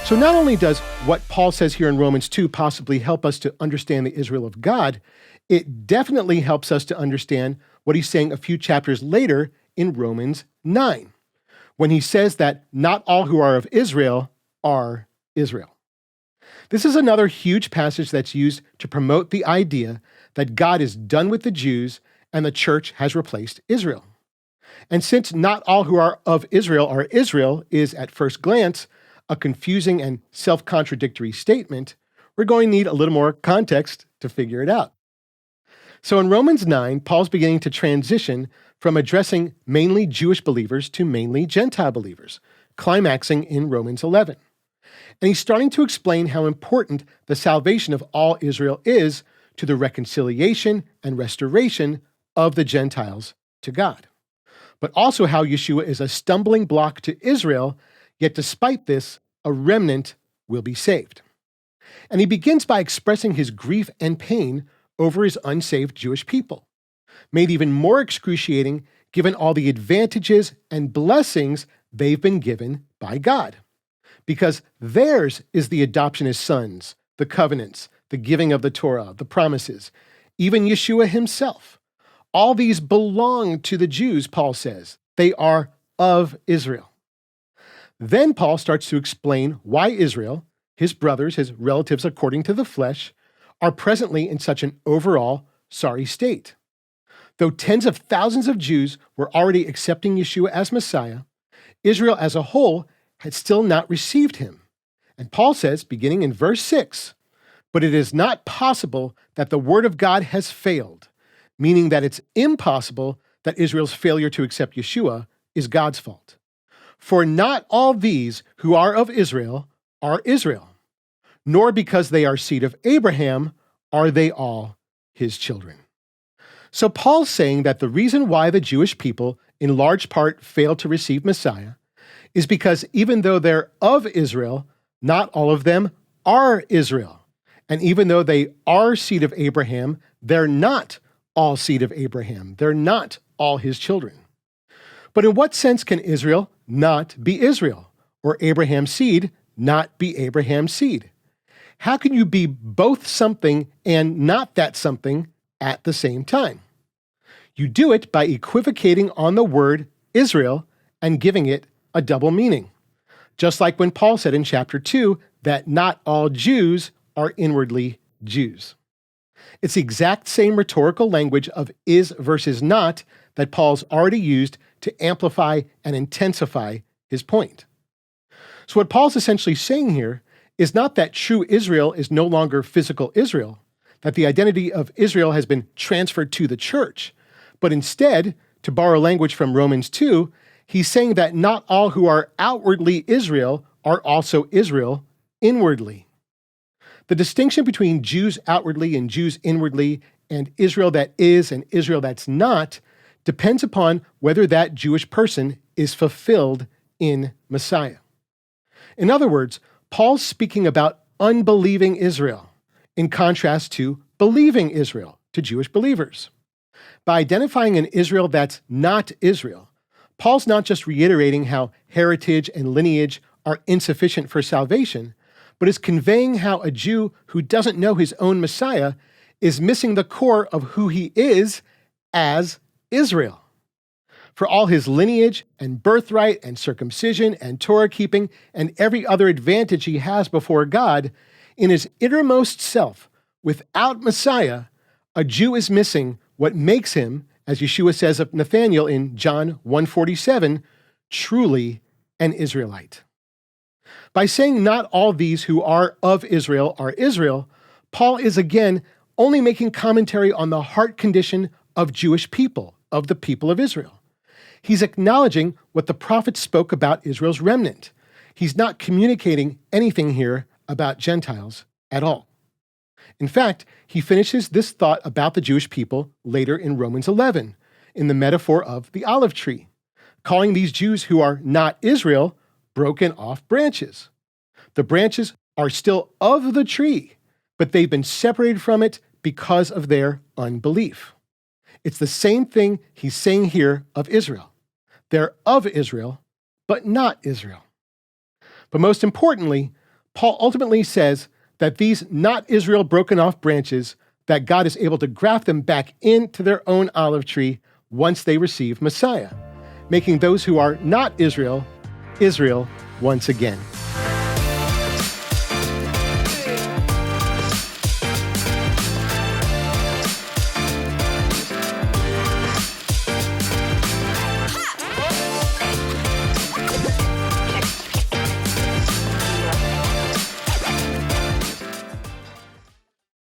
So not only does what Paul says here in Romans 2 possibly help us to understand the Israel of God, it definitely helps us to understand what he's saying a few chapters later in Romans 9, when he says that not all who are of Israel are Israel. This is another huge passage that's used to promote the idea that God is done with the Jews and the church has replaced Israel. And since not all who are of Israel are Israel is, at first glance, a confusing and self-contradictory statement, we're going to need a little more context to figure it out. So in Romans 9, Paul's beginning to transition from addressing mainly Jewish believers to mainly Gentile believers, climaxing in Romans 11. And he's starting to explain how important the salvation of all Israel is to the reconciliation and restoration of the Gentiles to God, but also how Yeshua is a stumbling block to Israel, yet despite this, a remnant will be saved. And he begins by expressing his grief and pain over his unsaved Jewish people, made even more excruciating given all the advantages and blessings they've been given by God. Because theirs is the adoption as sons, the covenants, the giving of the Torah, the promises, even Yeshua himself. All these belong to the Jews, Paul says. They are of Israel. Then Paul starts to explain why Israel, his brothers, his relatives according to the flesh, are presently in such an overall sorry state. Though tens of thousands of Jews were already accepting Yeshua as Messiah, Israel as a whole had still not received him. And Paul says, beginning in verse 6, "But it is not possible that the word of God has failed," meaning that it's impossible that Israel's failure to accept Yeshua is God's fault. "For not all these who are of Israel are Israel, nor because they are seed of Abraham are they all his children." So Paul's saying that the reason why the Jewish people in large part failed to receive Messiah is because even though they're of Israel, not all of them are Israel. And even though they are seed of Abraham, they're not all seed of Abraham. They're not all his children. But in what sense can Israel not be Israel, or Abraham's seed not be Abraham's seed? How can you be both something and not that something at the same time? You do it by equivocating on the word Israel and giving it a double meaning. Just like when Paul said in chapter 2 that not all Jews are inwardly Jews. It's the exact same rhetorical language of is versus not that Paul's already used to amplify and intensify his point. So what Paul's essentially saying here is not that true Israel is no longer physical Israel, that the identity of Israel has been transferred to the church, but instead, to borrow language from Romans 2, he's saying that not all who are outwardly Israel are also Israel inwardly. The distinction between Jews outwardly and Jews inwardly, and Israel that is and Israel that's not, depends upon whether that Jewish person is fulfilled in Messiah. In other words, Paul's speaking about unbelieving Israel, in contrast to believing Israel, to Jewish believers. By identifying an Israel that's not Israel, Paul's not just reiterating how heritage and lineage are insufficient for salvation, but is conveying how a Jew who doesn't know his own Messiah is missing the core of who he is as Israel. For all his lineage and birthright and circumcision and Torah keeping and every other advantage he has before God, in his innermost self, without Messiah, a Jew is missing what makes him, as Yeshua says of Nathanael in John 1:47, truly an Israelite. By saying not all these who are of Israel are Israel, Paul is again only making commentary on the heart condition of Jewish people, of the people of Israel. He's acknowledging what the prophets spoke about Israel's remnant. He's not communicating anything here about Gentiles at all. In fact, he finishes this thought about the Jewish people later in Romans 11, in the metaphor of the olive tree, calling these Jews who are not Israel broken off branches. The branches are still of the tree, but they've been separated from it because of their unbelief. It's the same thing he's saying here of Israel. They're of Israel, but not Israel. But most importantly, Paul ultimately says that these not Israel broken off branches, that God is able to graft them back into their own olive tree once they receive Messiah, making those who are not Israel, Israel once again.